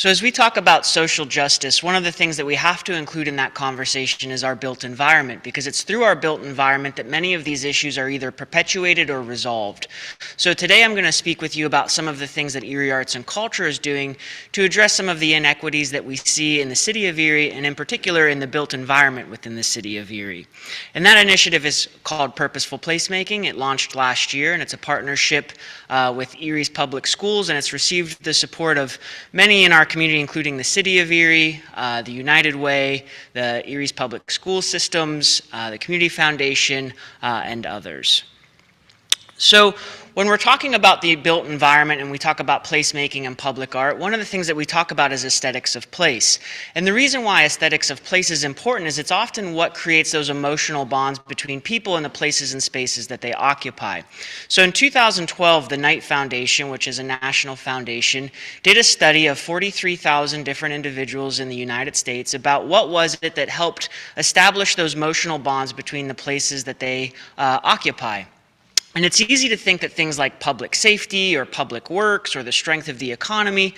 So as we talk about social justice, one of the things that we have to include in that conversation is our built environment, because it's through our built environment that many of these issues are either perpetuated or resolved. So today I'm going to speak with you about some of the things that Erie Arts and Culture is doing to address some of the inequities that we see in the city of Erie, and in particular in the built environment within the city of Erie. And that initiative is called Purposeful Placemaking. It launched last year, and it's a partnership with Erie's public schools, and it's received the support of many in our community, including the City of Erie, the United Way, the Erie's Public School Systems, the Community Foundation, and others. So when we're talking about the built environment and we talk about placemaking and public art, one of the things that we talk about is aesthetics of place. And the reason why aesthetics of place is important is it's often what creates those emotional bonds between people and the places and spaces that they occupy. So in 2012, the Knight Foundation, which is a national foundation, did a study of 43,000 different individuals in the United States about what was it that helped establish those emotional bonds between the places that they occupy. And it's easy to think that things like public safety or public works or the strength of the economy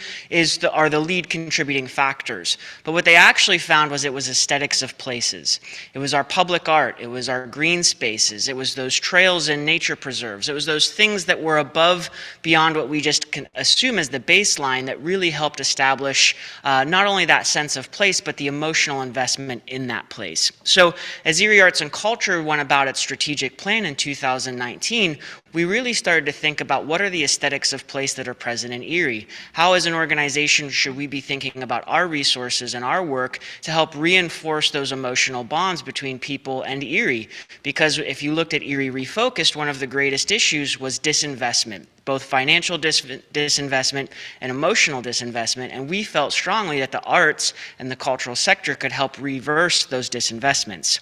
are the lead contributing factors. But what they actually found was it was aesthetics of places. It was our public art. It was our green spaces. It was those trails and nature preserves. It was those things that were above, beyond what we just can assume as the baseline, that really helped establish not only that sense of place, but the emotional investment in that place. So as Erie Arts and Culture went about its strategic plan in 2019, we really started to think about what are the aesthetics of place that are present in Erie. How as an organization should we be thinking about our resources and our work to help reinforce those emotional bonds between people and Erie? Because if you looked at Erie Refocused, one of the greatest issues was disinvestment, both financial disinvestment and emotional disinvestment, and we felt strongly that the arts and the cultural sector could help reverse those disinvestments.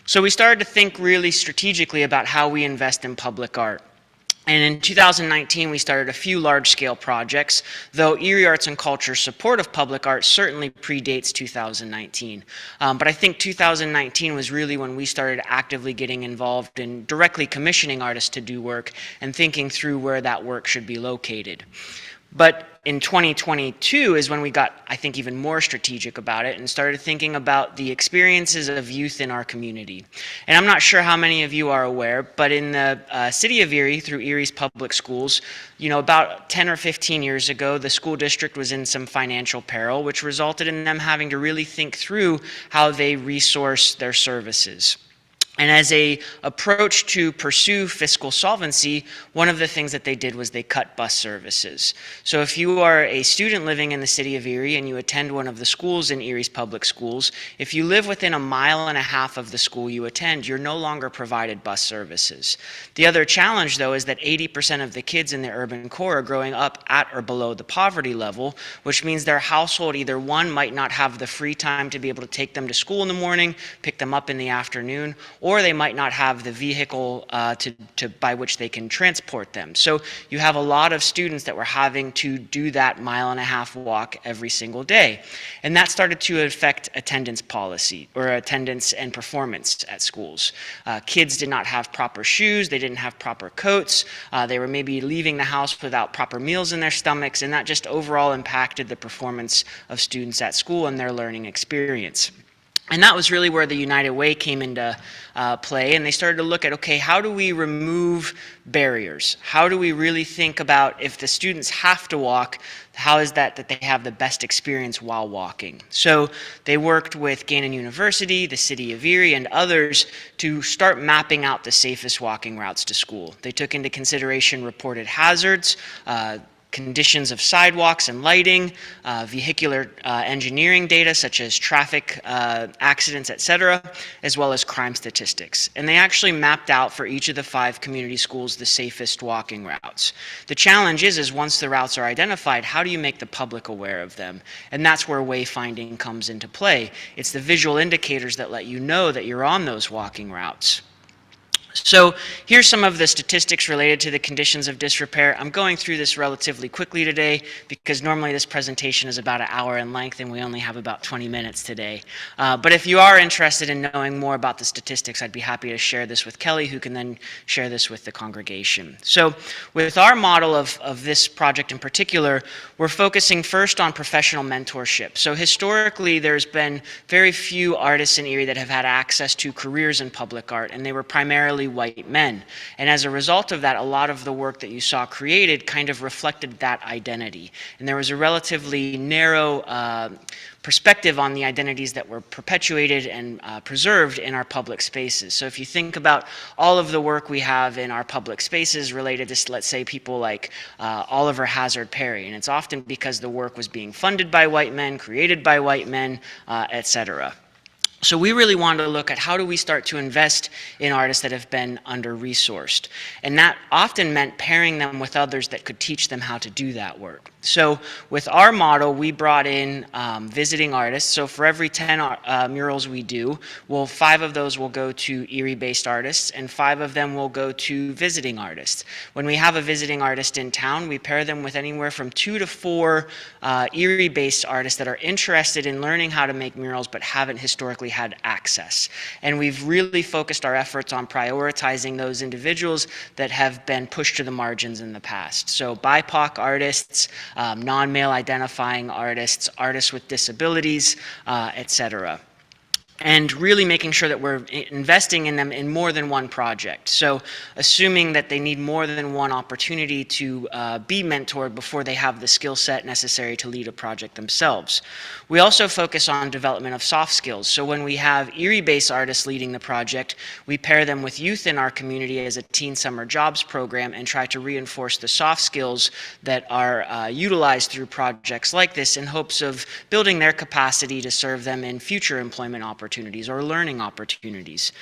So we started to think really strategically about how we invest in public art. And in 2019, we started a few large-scale projects, though Erie Arts and Culture's support of public art certainly predates 2019. But I think 2019 was really when we started actively getting involved in directly commissioning artists to do work and thinking through where that work should be located. But in 2022 is when we got, I think, even more strategic about it and started thinking about the experiences of youth in our community. And I'm not sure how many of you are aware, but in the city of Erie, through Erie's public schools, about 10 or 15 years ago, the school district was in some financial peril, which resulted in them having to really think through how they resource their services. And as an approach to pursue fiscal solvency, one of the things that they did was they cut bus services. So if you are a student living in the city of Erie and you attend one of the schools in Erie's public schools, if you live within 1.5 miles of the school you attend, you're no longer provided bus services. The other challenge, though, is that 80% of the kids in the urban core are growing up at or below the poverty level, which means their household either, one, might not have the free time to be able to take them to school in the morning, pick them up in the afternoon, or they might not have the vehicle by which they can transport them. So you have a lot of students that were having to do that 1.5 mile walk every single day. And that started to affect attendance policy, or attendance and performance at schools. Kids did not have proper shoes, they didn't have proper coats, they were maybe leaving the house without proper meals in their stomachs, and that just overall impacted the performance of students at school and their learning experience. And that was really where the United Way came into play, and they started to look at, okay, how do we remove barriers? How do we really think about, if the students have to walk, how is that they have the best experience while walking? So they worked with Gannon University, the City of Erie, and others to start mapping out the safest walking routes to school. They took into consideration reported hazards, conditions of sidewalks and lighting, vehicular engineering data such as traffic accidents, etc., as well as crime statistics. And they actually mapped out for each of the 5 community schools the safest walking routes. The challenge is once the routes are identified, how do you make the public aware of them? And that's where wayfinding comes into play. It's the visual indicators that let you know that you're on those walking routes. So here's some of the statistics related to the conditions of disrepair. I'm going through this relatively quickly today because normally this presentation is about an hour in length and we only have about 20 minutes today. But if you are interested in knowing more about the statistics, I'd be happy to share this with Kelly, who can then share this with the congregation. So with our model of this project in particular, we're focusing first on professional mentorship. So historically, there's been very few artists in Erie that have had access to careers in public art, and they were primarily white men. And as a result of that, a lot of the work that you saw created kind of reflected that identity. And there was a relatively narrow perspective on the identities that were perpetuated and preserved in our public spaces. So if you think about all of the work we have in our public spaces related to, let's say, people like Oliver Hazard Perry, and it's often because the work was being funded by white men, created by white men, etc. So we really wanted to look at how do we start to invest in artists that have been under-resourced. And that often meant pairing them with others that could teach them how to do that work. So with our model, we brought in visiting artists. So for every 10 murals we do, 5 of those will go to Erie-based artists, and 5 of them will go to visiting artists. When we have a visiting artist in town, we pair them with anywhere from 2 to 4 Erie-based artists that are interested in learning how to make murals but haven't historically had access. And we've really focused our efforts on prioritizing those individuals that have been pushed to the margins in the past. So BIPOC artists, non-male identifying artists, artists with disabilities, etc. And really making sure that we're investing in them in more than one project. So assuming that they need more than one opportunity to be mentored before they have the skill set necessary to lead a project themselves. We also focus on development of soft skills. So when we have Erie-based artists leading the project, we pair them with youth in our community as a teen summer jobs program and try to reinforce the soft skills that are utilized through projects like this in hopes of building their capacity to serve them in future employment opportunities or learning opportunities.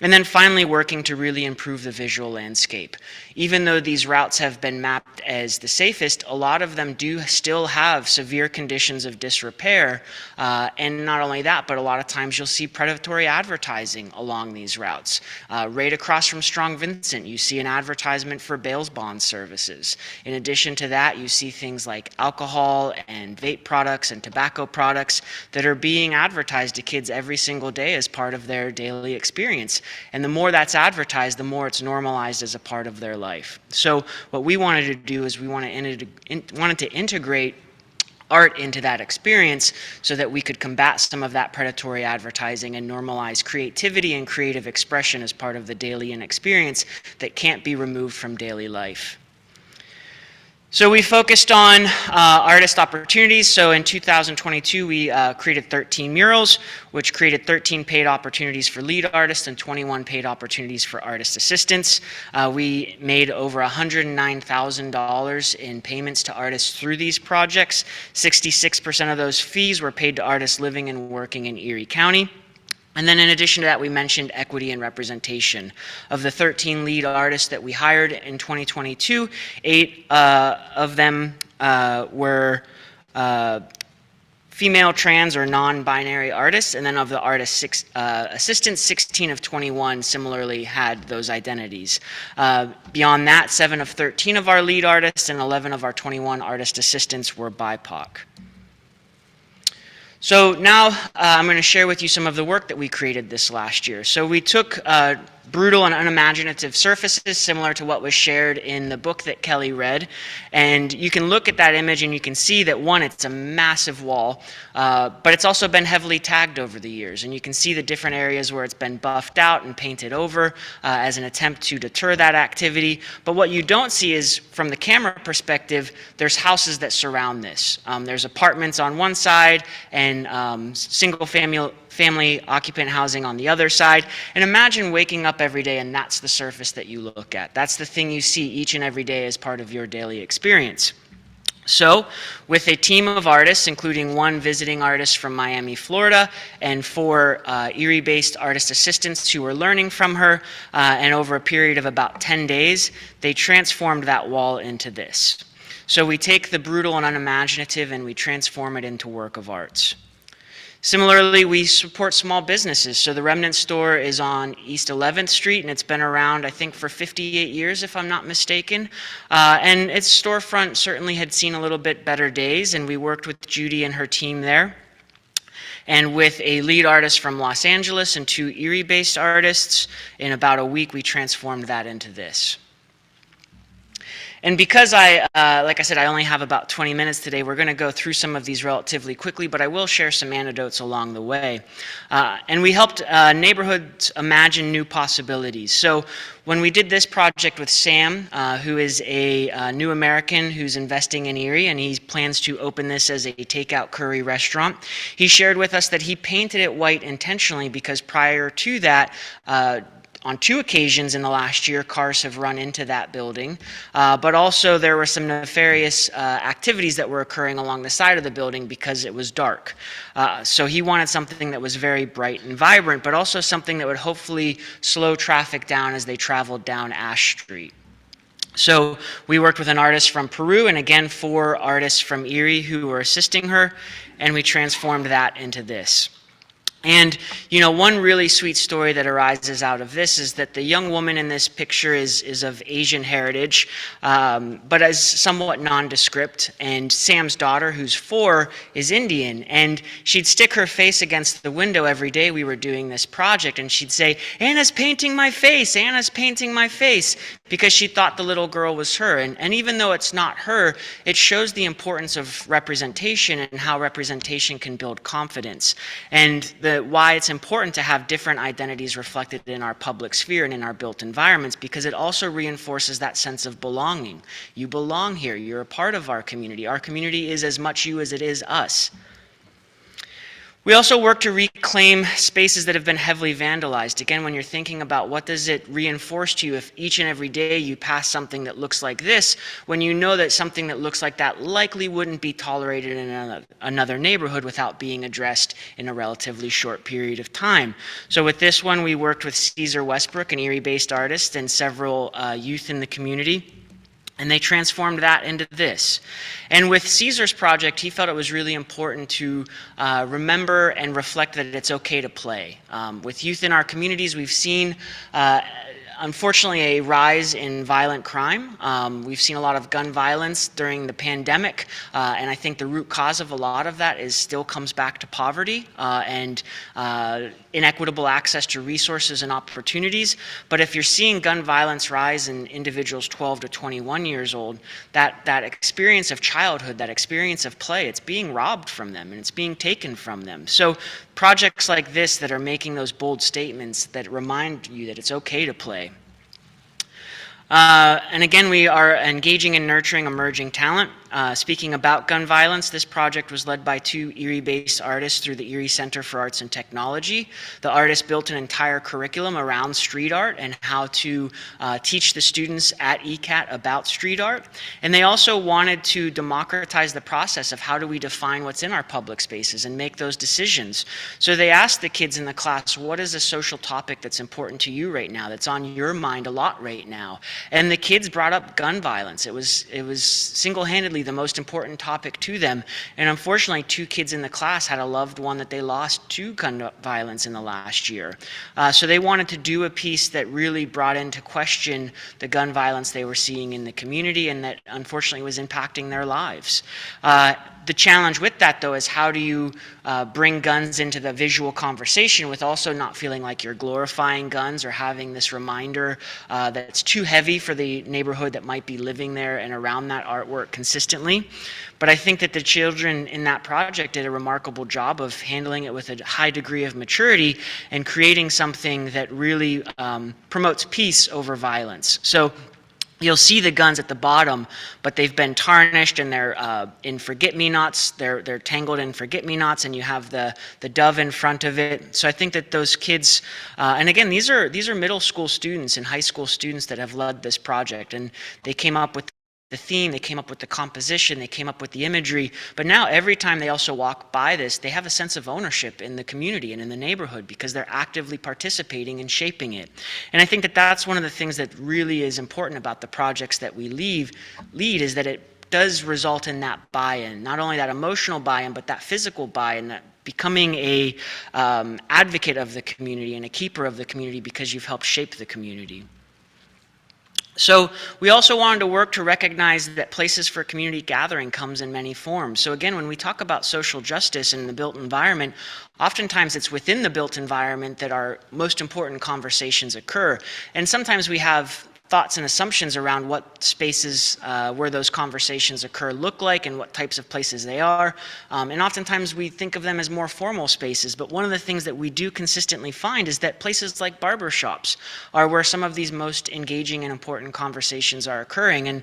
And then finally, working to really improve the visual landscape. Even though these routes have been mapped as the safest, a lot of them do still have severe conditions of disrepair. And not only that, but a lot of times you'll see predatory advertising along these routes. Right across from Strong Vincent, you see an advertisement for bail bond services. In addition to that, you see things like alcohol and vape products and tobacco products that are being advertised to kids every single day as part of their daily experience. And the more that's advertised, the more it's normalized as a part of their life. So what we wanted to do is we wanted to integrate art into that experience so that we could combat some of that predatory advertising and normalize creativity and creative expression as part of the daily experience that can't be removed from daily life. So we focused on artist opportunities. So in 2022, we created 13 murals, which created 13 paid opportunities for lead artists and 21 paid opportunities for artist assistants. We made over $109,000 in payments to artists through these projects. 66% of those fees were paid to artists living and working in Erie County. And then in addition to that, we mentioned equity and representation. Of the 13 lead artists that we hired in 2022, 8 of them were female, trans, or non-binary artists, and then of the artist assistants, 16 of 21 similarly had those identities. Beyond that, 7 of 13 of our lead artists and 11 of our 21 artist assistants were BIPOC. So now I'm going to share with you some of the work that we created this last year. So we took brutal and unimaginative surfaces similar to what was shared in the book that Kelly read. And you can look at that image and you can see that, one, it's a massive wall, but it's also been heavily tagged over the years. And you can see the different areas where it's been buffed out and painted over as an attempt to deter that activity. But what you don't see is, from the camera perspective, there's houses that surround this. There's apartments on one side and single family occupant housing on the other side. And imagine waking up every day and that's the surface that you look at. That's the thing you see each and every day as part of your daily experience. So, with a team of artists, including 1 visiting artist from Miami, Florida, and 4 Erie-based artist assistants who were learning from her, and over a period of about 10 days, they transformed that wall into this. So we take the brutal and unimaginative and we transform it into work of arts. Similarly, we support small businesses. So the Remnant store is on East 11th Street, and it's been around, I think, for 58 years, if I'm not mistaken. And its storefront certainly had seen a little bit better days, and we worked with Judy and her team there. And with a lead artist from Los Angeles and 2 Erie-based artists, in about a week, we transformed that into this. And because like I said, I only have about 20 minutes today, we're going to go through some of these relatively quickly, but I will share some anecdotes along the way. And we helped neighborhoods imagine new possibilities. So when we did this project with Sam, who is a new American who's investing in Erie, and he plans to open this as a takeout curry restaurant, he shared with us that he painted it white intentionally because prior to that, on 2 occasions in the last year, cars have run into that building, but also there were some nefarious activities that were occurring along the side of the building because it was dark. So he wanted something that was very bright and vibrant, but also something that would hopefully slow traffic down as they traveled down Ash Street. So we worked with an artist from Peru and again 4 artists from Erie who were assisting her, and we transformed that into this. And, you know, one really sweet story that arises out of this is that the young woman in this picture is of Asian heritage, but is somewhat nondescript. And Sam's daughter, who's 4, is Indian. And she'd stick her face against the window every day we were doing this project, and she'd say, "Anna's painting my face, Anna's painting my face," because she thought the little girl was her. And even though it's not her, it shows the importance of representation and how representation can build confidence. And why it's important to have different identities reflected in our public sphere and in our built environments, because it also reinforces that sense of belonging. You belong here. You're a part of our community. Our community is as much you as it is us. We also work to reclaim spaces that have been heavily vandalized. Again, when you're thinking about what does it reinforce to you if each and every day you pass something that looks like this, when you know that something that looks like that likely wouldn't be tolerated in another neighborhood without being addressed in a relatively short period of time. So with this one, we worked with Caesar Westbrook, an Erie-based artist, and several youth in the community. And they transformed that into this. And with Caesar's project, he felt it was really important to remember and reflect that it's okay to play. With youth in our communities, we've seen unfortunately a rise in violent crime. We've seen a lot of gun violence during the pandemic, and I think the root cause of a lot of that still comes back to poverty and inequitable access to resources and opportunities. But if you're seeing gun violence rise in individuals 12 to 21 years old, that experience of childhood, that experience of play, it's being robbed from them and it's being taken from them. So projects like this that are making those bold statements that remind you that it's okay to play. And again, we are engaging and nurturing emerging talent. Speaking about gun violence, this project was led by 2 Erie-based artists through the Erie Center for Arts and Technology. The artists built an entire curriculum around street art and how to teach the students at ECAT about street art. And they also wanted to democratize the process of how do we define what's in our public spaces and make those decisions. So they asked the kids in the class, what is a social topic that's important to you right now, that's on your mind a lot right now? And the kids brought up gun violence. It was single-handedly the most important topic to them. And unfortunately, 2 kids in the class had a loved one that they lost to gun violence in the last year. So they wanted to do a piece that really brought into question the gun violence they were seeing in the community and that unfortunately was impacting their lives. The challenge with that, though, is how do you bring guns into the visual conversation with also not feeling like you're glorifying guns or having this reminder that's too heavy for the neighborhood that might be living there and around that artwork consistently. But I think that the children in that project did a remarkable job of handling it with a high degree of maturity and creating something that really promotes peace over violence. So you'll see the guns at the bottom, but they've been tarnished and they're in forget-me-nots. They're tangled in forget-me-nots, and you have the dove in front of it. So I think that those kids, and again, these are middle school students and high school students that have led this project, and they came up with the theme, they came up with the composition, they came up with the imagery, but now every time they also walk by this, they have a sense of ownership in the community and in the neighborhood because they're actively participating and shaping it. And I think that that's one of the things that really is important about the projects that we lead is that it does result in that buy-in, not only that emotional buy-in, but that physical buy-in that becoming a advocate of the community and a keeper of the community because you've helped shape the community. So we also wanted to work to recognize that places for community gathering comes in many forms. So again, when we talk about social justice in the built environment, oftentimes it's within the built environment that our most important conversations occur. And sometimes we have thoughts and assumptions around what spaces where those conversations occur look like and what types of places they are. And oftentimes we think of them as more formal spaces, but one of the things that we do consistently find is that places like barbershops are where some of these most engaging and important conversations are occurring. And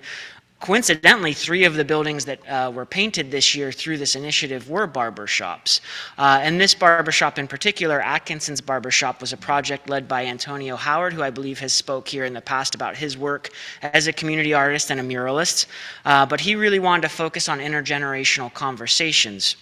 coincidentally, 3 of the buildings that were painted this year through this initiative were barbershops. And this barbershop in particular, Atkinson's Barbershop, was a project led by Antonio Howard, who I believe has spoke here in the past about his work as a community artist and a muralist. But he really wanted to focus on intergenerational conversations.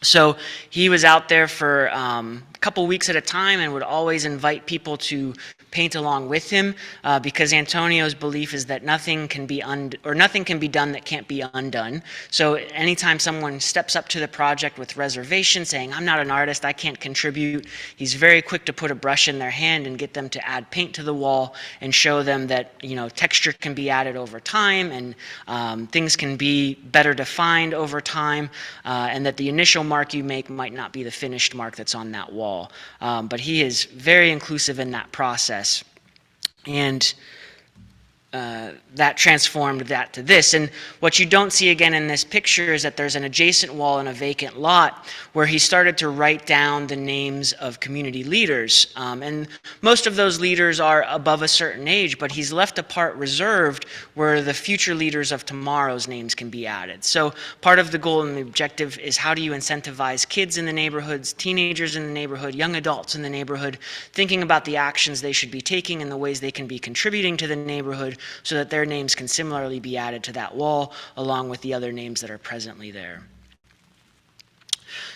So he was out there for a couple weeks at a time and would always invite people to paint along with him because Antonio's belief is that nothing can be done that can't be undone. So anytime someone steps up to the project with reservation saying, I'm not an artist, I can't contribute, he's very quick to put a brush in their hand and get them to add paint to the wall and show them that, you know, texture can be added over time and things can be better defined over time and that the initial mark you make might not be the finished mark that's on that wall. But he is very inclusive in that process. And that transformed that to this. And what you don't see again in this picture is that there's an adjacent wall in a vacant lot where he started to write down the names of community leaders. And most of those leaders are above a certain age, but he's left a part reserved where the future leaders of tomorrow's names can be added. So part of the goal and the objective is how do you incentivize kids in the neighborhoods, teenagers in the neighborhood, young adults in the neighborhood, thinking about the actions they should be taking and the ways they can be contributing to the neighborhood so that their names can similarly be added to that wall along with the other names that are presently there.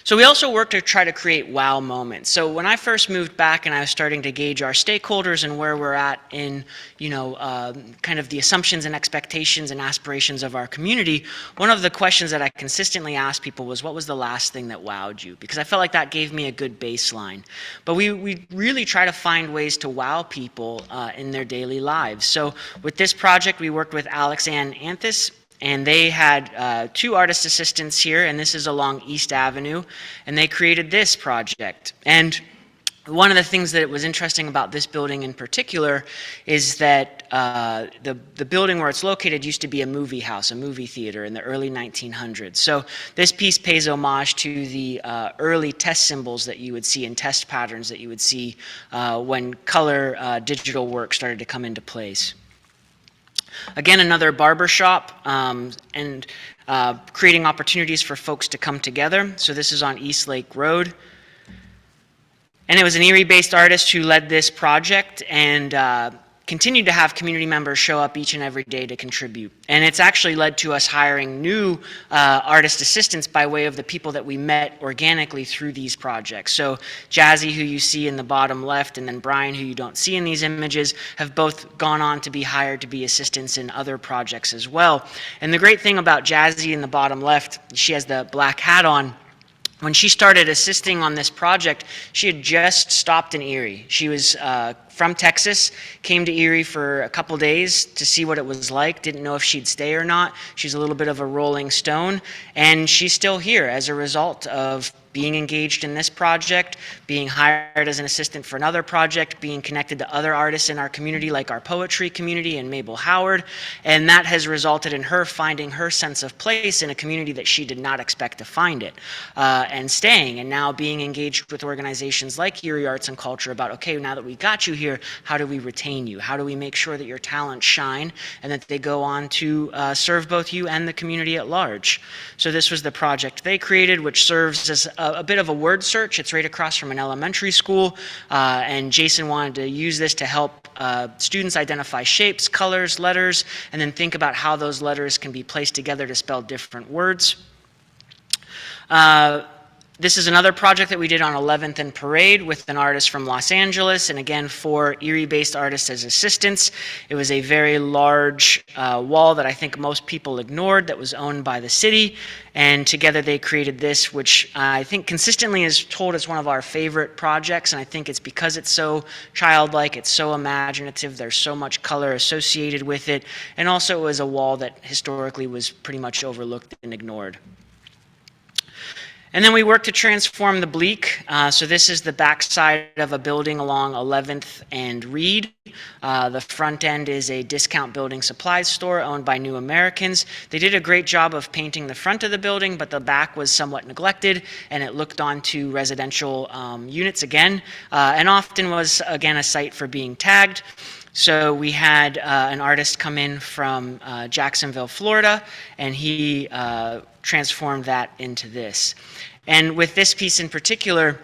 So we also work to try to create wow moments. So when I first moved back and I was starting to gauge our stakeholders and where we're at in, kind of the assumptions and expectations and aspirations of our community, one of the questions that I consistently asked people was, what was the last thing that wowed you? Because I felt like that gave me a good baseline. But we really try to find ways to wow people in their daily lives. So with this project, we worked with Alex Ann Anthis, and they had 2 artist assistants here, and this is along East Avenue, and they created this project. And one of the things that was interesting about this building in particular is that the building where it's located used to be a movie house, a movie theater in the early 1900s. So this piece pays homage to the early test symbols that you would see and test patterns that you would see when color digital work started to come into place. Again, another barbershop and creating opportunities for folks to come together. So this is on East Lake Road. And it was an Erie-based artist who led this project and continued to have community members show up each and every day to contribute. And it's actually led to us hiring new artist assistants by way of the people that we met organically through these projects. So Jazzy, who you see in the bottom left, and then Brian, who you don't see in these images, have both gone on to be hired to be assistants in other projects as well. And the great thing about Jazzy in the bottom left, she has the black hat on. When she started assisting on this project, she had just stopped in Erie. She was from Texas, came to Erie for a couple days to see what it was like, didn't know if she'd stay or not. She's a little bit of a rolling stone, and she's still here as a result of being engaged in this project, being hired as an assistant for another project, being connected to other artists in our community like our poetry community and Mabel Howard, and that has resulted in her finding her sense of place in a community that she did not expect to find it, and staying and now being engaged with organizations like Erie Arts and Culture about, okay, now that we got you here, how do we retain you? How do we make sure that your talents shine and that they go on to serve both you and the community at large? So this was the project they created, which serves as a bit of a word search. It's right across from an elementary school, and Jason wanted to use this to help students identify shapes, colors, letters, and then think about how those letters can be placed together to spell different words. This is another project that we did on 11th and Parade with an artist from Los Angeles, and again, 4 Erie-based artists as assistants. It was a very large wall that I think most people ignored that was owned by the city, and together they created this, which I think consistently is told as one of our favorite projects, and I think it's because it's so childlike, it's so imaginative, there's so much color associated with it, and also it was a wall that historically was pretty much overlooked and ignored. And then we worked to transform the Bleak. So this is the backside of a building along 11th and Reed. The front end is a discount building supplies store owned by New Americans. They did a great job of painting the front of the building, but the back was somewhat neglected, and it looked onto residential units again, and often was, again, a site for being tagged. So we had an artist come in from Jacksonville, Florida, and he transformed that into this. And with this piece in particular,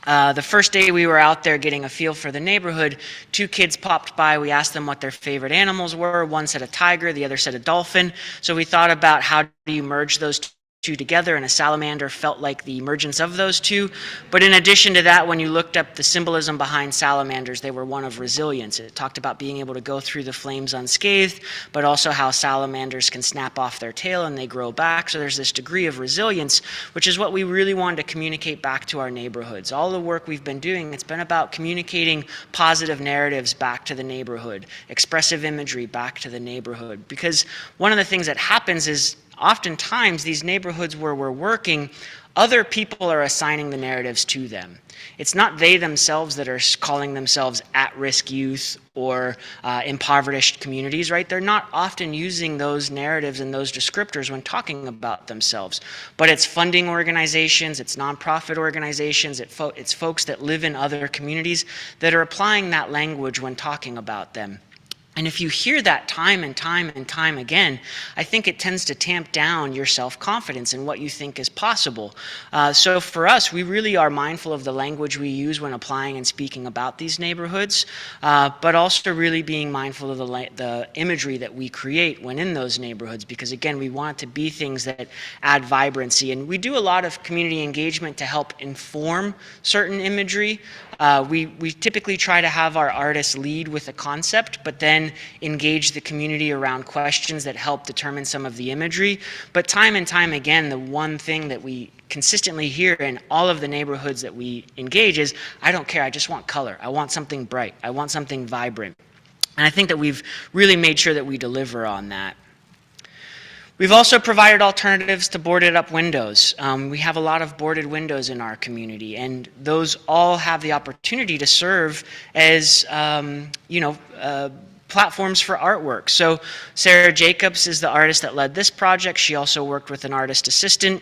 the first day we were out there getting a feel for the neighborhood, 2 kids popped by. We asked them what their favorite animals were. One said a tiger, the other said a dolphin. So we thought about how do you merge those two together, and a salamander felt like the emergence of those two. But in addition to that, when you looked up the symbolism behind salamanders, they were one of resilience. It talked about being able to go through the flames unscathed, but also how salamanders can snap off their tail and they grow back. So there's this degree of resilience, which is what we really wanted to communicate back to our neighborhoods. All the work we've been doing, it's been about communicating positive narratives back to the neighborhood, expressive imagery back to the neighborhood. Because one of the things that happens is oftentimes these neighborhoods where we're working, other people are assigning the narratives to them. It's not they themselves that are calling themselves at-risk youth or impoverished communities, right? They're not often using those narratives and those descriptors when talking about themselves. But it's funding organizations, it's nonprofit organizations, it's folks that live in other communities that are applying that language when talking about them. And if you hear that time and time and time again, I think it tends to tamp down your self-confidence in what you think is possible. So for us, we really are mindful of the language we use when applying and speaking about these neighborhoods, but also really being mindful of the imagery that we create when in those neighborhoods, because again, we want it to be things that add vibrancy. And we do a lot of community engagement to help inform certain imagery. We typically try to have our artists lead with a concept, but then engage the community around questions that help determine some of the imagery. But time and time again, the one thing that we consistently hear in all of the neighborhoods that we engage is, I don't care, I just want color. I want something bright. I want something vibrant. And I think that we've really made sure that we deliver on that. We've also provided alternatives to boarded up windows. We have a lot of boarded windows in our community, and those all have the opportunity to serve as, platforms for artwork. So Sarah Jacobs is the artist that led this project. She also worked with an artist assistant.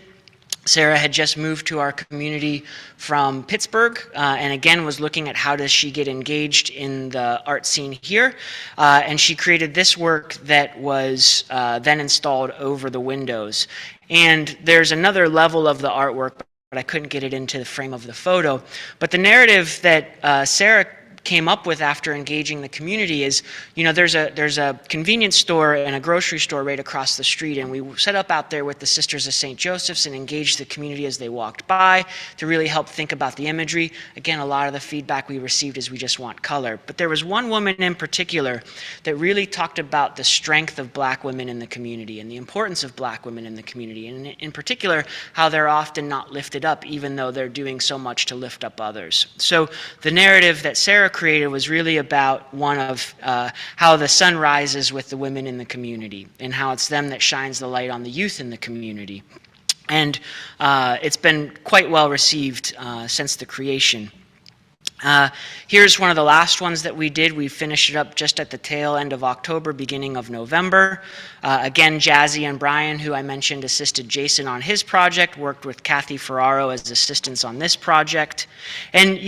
Sarah had just moved to our community from Pittsburgh, and again was looking at how does she get engaged in the art scene here, and she created this work that was then installed over the windows. And there's another level of the artwork, but I couldn't get it into the frame of the photo. But the narrative that Sarah came up with after engaging the community is, there's a convenience store and a grocery store right across the street, and we set up out there with the Sisters of St. Joseph's and engaged the community as they walked by to really help think about the imagery. Again, a lot of the feedback we received is we just want color. But there was one woman in particular that really talked about the strength of Black women in the community and the importance of Black women in the community, and in particular, how they're often not lifted up even though they're doing so much to lift up others. So the narrative that Sarah created was really about one of how the sun rises with the women in the community and how it's them that shines the light on the youth in the community. And it's been quite well received since the creation. Here's one of the last ones that we did. We finished it up just at the tail end of October, beginning of November. Again, Jazzy and Brian, who I mentioned assisted Jason on his project, worked with Kathy Ferraro as assistants on this project. And,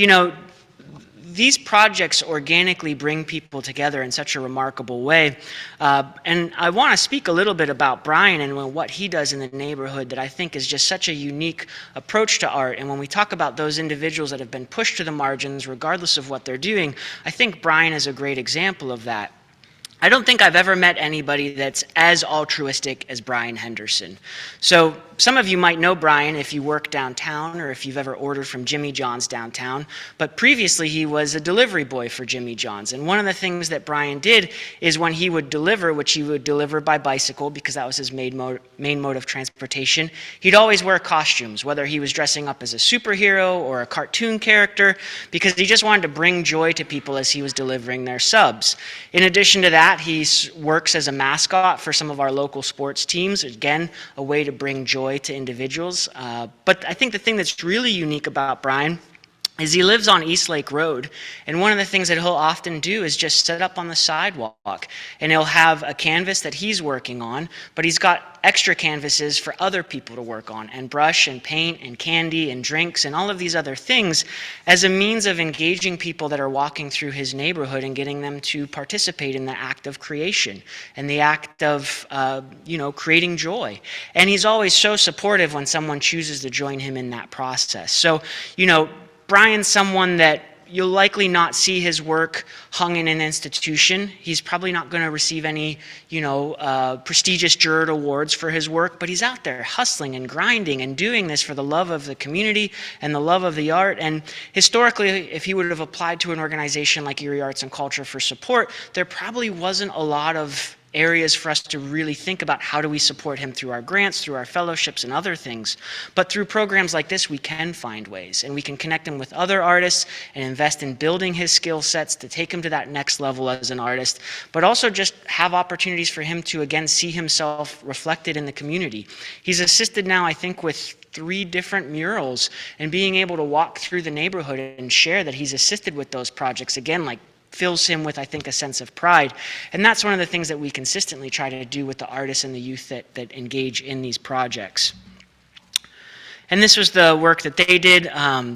these projects organically bring people together in such a remarkable way. And I want to speak a little bit about Brian and what he does in the neighborhood that I think is just such a unique approach to art. And when we talk about those individuals that have been pushed to the margins, regardless of what they're doing, I think Brian is a great example of that. I don't think I've ever met anybody that's as altruistic as Brian Henderson. So some of you might know Brian if you work downtown or if you've ever ordered from Jimmy John's downtown, but previously he was a delivery boy for Jimmy John's. And one of the things that Brian did is when he would deliver, which he would deliver by bicycle because that was his main mode of transportation, he'd always wear costumes, whether he was dressing up as a superhero or a cartoon character, because he just wanted to bring joy to people as he was delivering their subs. In addition to that, he works as a mascot for some of our local sports teams. Again, a way to bring joy to individuals. But I think the thing that's really unique about Brian is he lives on East Lake Road, and one of the things that he'll often do is just sit up on the sidewalk, and he'll have a canvas that he's working on, but he's got extra canvases for other people to work on, and brush and paint and candy and drinks and all of these other things as a means of engaging people that are walking through his neighborhood and getting them to participate in the act of creation and the act of creating joy. And he's always so supportive when someone chooses to join him in that process. So, Brian's someone that you'll likely not see his work hung in an institution. He's probably not going to receive any, prestigious juror awards for his work, but he's out there hustling and grinding and doing this for the love of the community and the love of the art. And historically, if he would have applied to an organization like Erie Arts and Culture for support, there probably wasn't a lot of areas for us to really think about how do we support him through our grants, through our fellowships and other things. But through programs like this, we can find ways, and we can connect him with other artists and invest in building his skill sets to take him to that next level as an artist, but also just have opportunities for him to, again, see himself reflected in the community. He's assisted now, I think, with 3 different murals, and being able to walk through the neighborhood and share that he's assisted with those projects, again, fills him with, I think, a sense of pride. And that's one of the things that we consistently try to do with the artists and the youth that engage in these projects. And this was the work that they did.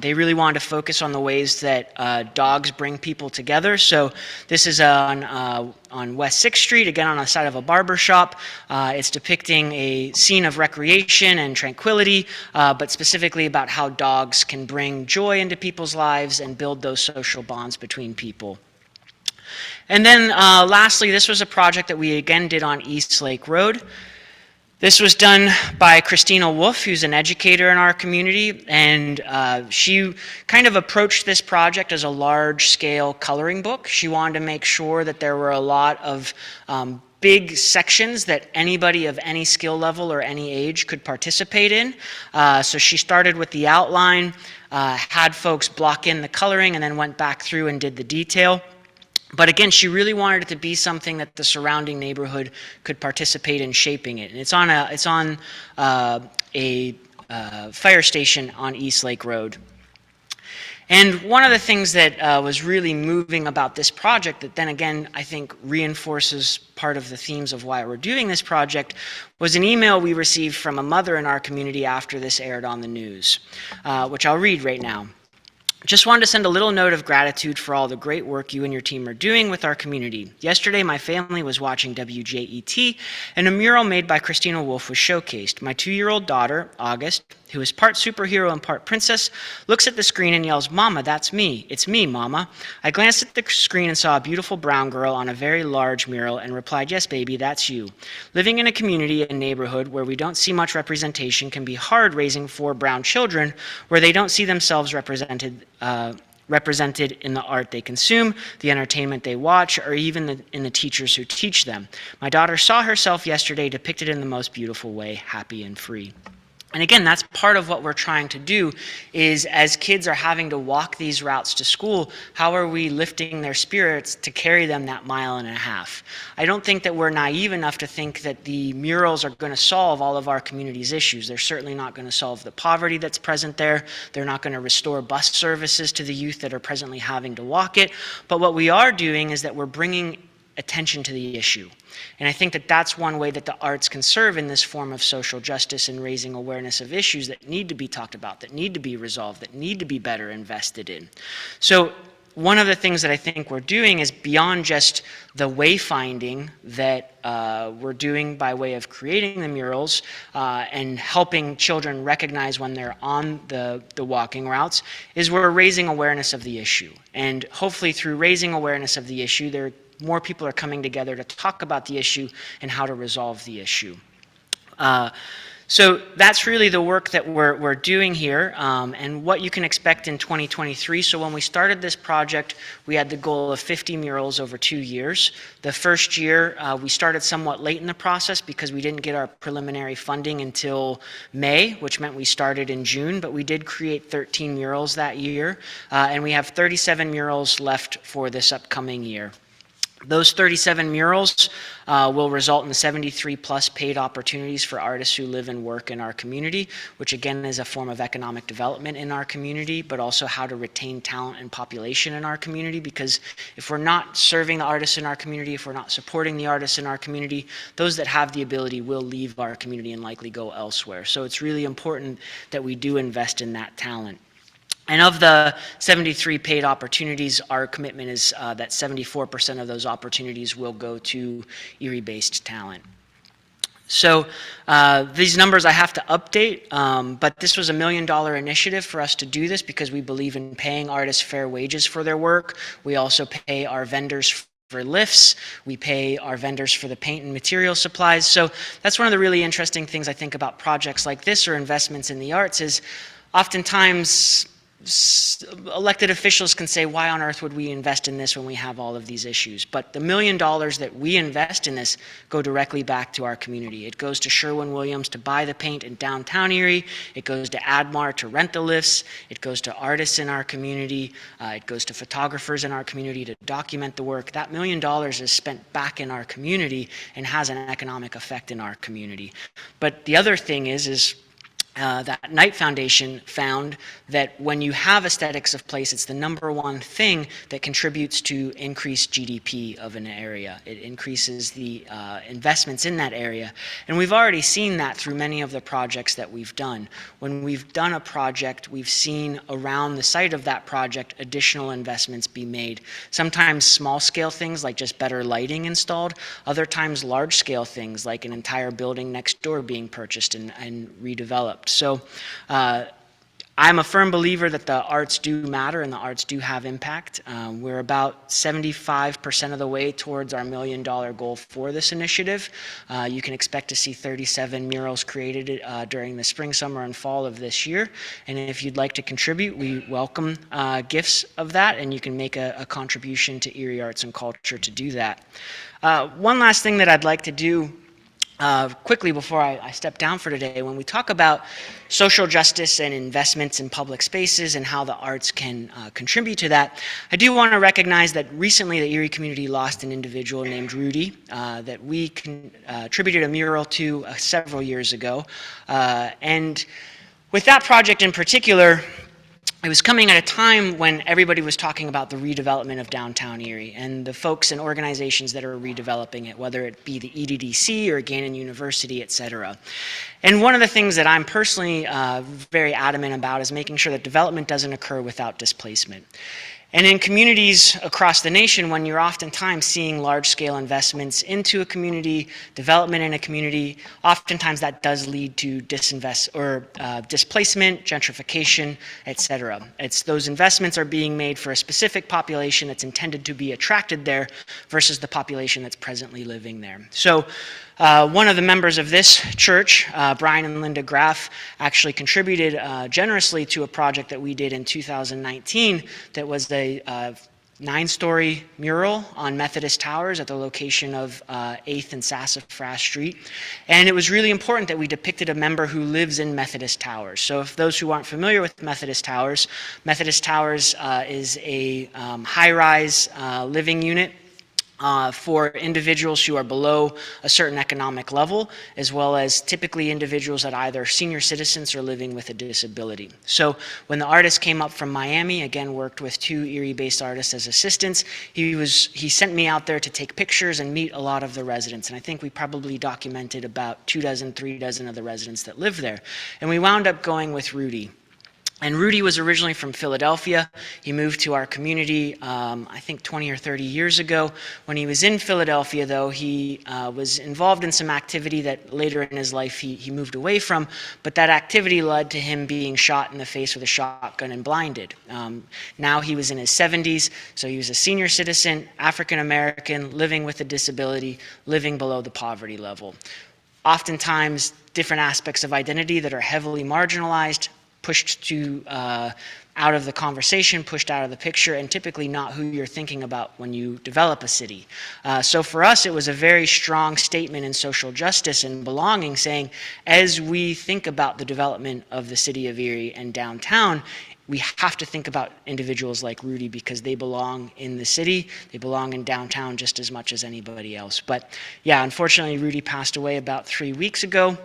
They really wanted to focus on the ways that dogs bring people together. So this is on West 6th Street, again on the side of a barber shop. It's depicting a scene of recreation and tranquility, but specifically about how dogs can bring joy into people's lives and build those social bonds between people. And then lastly, this was a project that we again did on East Lake Road. This was done by Christina Wolf, who's an educator in our community, and she kind of approached this project as a large-scale coloring book. She wanted to make sure that there were a lot of big sections that anybody of any skill level or any age could participate in. So she started with the outline, had folks block in the coloring, and then went back through and did the detail. But again, she really wanted it to be something that the surrounding neighborhood could participate in shaping it. And it's on a fire station on East Lake Road. And one of the things that was really moving about this project that then again I think reinforces part of the themes of why we're doing this project was an email we received from a mother in our community after this aired on the news, which I'll read right now. Just wanted to send a little note of gratitude for all the great work you and your team are doing with our community. Yesterday, my family was watching WJET, and a mural made by Christina Wolf was showcased. My 2-year-old daughter, August, who is part superhero and part princess, looks at the screen and yells, "Mama, that's me. It's me, Mama." I glanced at the screen and saw a beautiful brown girl on a very large mural and replied, "Yes, baby, that's you." Living in a community and neighborhood where we don't see much representation can be hard raising 4 brown children where they don't see themselves represented in the art they consume, the entertainment they watch, or even in the teachers who teach them. My daughter saw herself yesterday depicted in the most beautiful way, happy and free. And again, that's part of what we're trying to do is as kids are having to walk these routes to school, how are we lifting their spirits to carry them that 1.5 miles? I don't think that we're naive enough to think that the murals are going to solve all of our community's issues. They're certainly not going to solve the poverty that's present there. They're not going to restore bus services to the youth that are presently having to walk it. But what we are doing is that we're bringing attention to the issue. And I think that that's one way that the arts can serve in this form of social justice and raising awareness of issues that need to be talked about, that need to be resolved, that need to be better invested in. So one of the things that I think we're doing is beyond just the wayfinding that we're doing by way of creating the murals and helping children recognize when they're on the walking routes, is we're raising awareness of the issue. And hopefully through raising awareness of the issue, there more people are coming together to talk about the issue and how to resolve the issue. So that's really the work that we're doing here, and what you can expect in 2023. So when we started this project, we had the goal of 50 murals over 2 years. The first year, we started somewhat late in the process because we didn't get our preliminary funding until May, which meant we started in June, but we did create 13 murals that year, and we have 37 murals left for this upcoming year. Those 37 murals will result in 73 plus paid opportunities for artists who live and work in our community, which again is a form of economic development in our community, but also how to retain talent and population in our community, because if we're not serving the artists in our community, if we're not supporting the artists in our community, those that have the ability will leave our community and likely go elsewhere. So it's really important that we do invest in that talent. And of the 73 paid opportunities, our commitment is that 74% of those opportunities will go to Erie-based talent. So these numbers I have to update, but this was $1 million initiative for us to do this because we believe in paying artists fair wages for their work. We also pay our vendors for lifts, we pay our vendors for the paint and material supplies. So that's one of the really interesting things I think about projects like this or investments in the arts is oftentimes elected officials can say, why on earth would we invest in this when we have all of these issues? But the $1 million that we invest in this go directly back to our community. It goes to Sherwin-Williams to buy the paint in downtown Erie. It goes to Admar to rent the lifts. It goes to artists in our community. It goes to photographers in our community to document the work. That $1 million is spent back in our community and has an economic effect in our community. But the other thing is that Knight Foundation found that when you have aesthetics of place, it's the #1 thing that contributes to increased GDP of an area. It increases the investments in that area. And we've already seen that through many of the projects that we've done. When we've done a project, we've seen around the site of that project additional investments be made. Sometimes small-scale things like just better lighting installed. Other times large-scale things like an entire building next door being purchased and redeveloped. So I'm a firm believer that the arts do matter and the arts do have impact. We're about 75% of the way towards our $1 million goal for this initiative. You can expect to see 37 murals created during the spring, summer, and fall of this year. And if you'd like to contribute, we welcome gifts of that, and you can make a contribution to Erie Arts and Culture to do that. One last thing that I'd like to do quickly before I step down for today, when we talk about social justice and investments in public spaces and how the arts can contribute to that, I do want to recognize that recently the Erie community lost an individual named Rudy that we contributed a mural to several years ago. And with that project in particular, it was coming at a time when everybody was talking about the redevelopment of downtown Erie and the folks and organizations that are redeveloping it, whether it be the EDDC or Gannon University, et cetera. And one of the things that I'm personally very adamant about is making sure that development doesn't occur without displacement. And in communities across the nation, when you're oftentimes seeing large-scale investments into a community, development in a community, oftentimes that does lead to displacement, gentrification, et cetera. It's those investments are being made for a specific population that's intended to be attracted there versus the population that's presently living there. So one of the members of this church, Brian and Linda Graff, actually contributed generously to a project that we did in 2019 that was a 9-story mural on Methodist Towers at the location of 8th and Sassafras Street. And it was really important that we depicted a member who lives in Methodist Towers. So if those who aren't familiar with Methodist Towers is a high-rise living unit for individuals who are below a certain economic level, as well as typically individuals that are either senior citizens or living with a disability. So when the artist came up from Miami, again worked with 2 Erie-based artists as assistants, he sent me out there to take pictures and meet a lot of the residents. And I think we probably documented about 2 dozen, 3 dozen of the residents that live there. And we wound up going with Rudy. And Rudy was originally from Philadelphia. He moved to our community, I think 20 or 30 years ago. When he was in Philadelphia, though, he was involved in some activity that later in his life he moved away from, but that activity led to him being shot in the face with a shotgun and blinded. Now he was in his 70s, so he was a senior citizen, African American, living with a disability, living below the poverty level. Oftentimes, different aspects of identity that are heavily marginalized, pushed out of the conversation, pushed out of the picture, and typically not who you're thinking about when you develop a city. So for us, it was a very strong statement in social justice and belonging, saying, as we think about the development of the city of Erie and downtown, we have to think about individuals like Rudy because they belong in the city, they belong in downtown just as much as anybody else. But yeah, unfortunately, Rudy passed away about 3 weeks ago.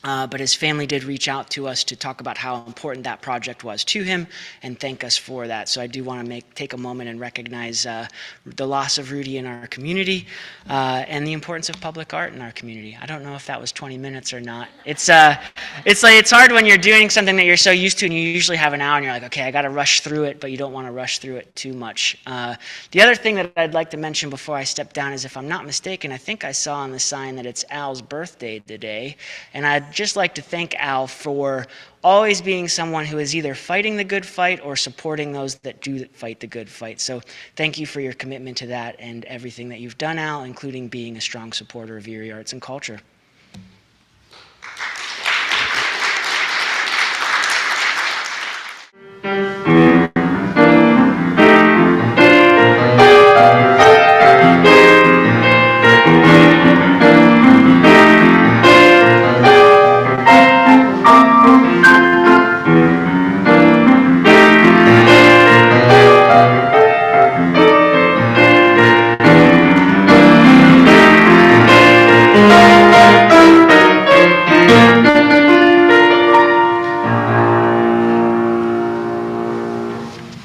But his family did reach out to us to talk about how important that project was to him and thank us for that. So I do want to take a moment and recognize the loss of Rudy in our community and the importance of public art in our community. I don't know if that was 20 minutes or not. It's hard when you're doing something that you're so used to and you usually have an hour and you're like, okay, I got to rush through it, but you don't want to rush through it too much. The other thing that I'd like to mention before I step down is, if I'm not mistaken, I think I saw on the sign that it's Al's birthday today, and I'd just like to thank Al for always being someone who is either fighting the good fight or supporting those that do fight the good fight. So thank you for your commitment to that and everything that you've done, Al, including being a strong supporter of Erie Arts and Culture.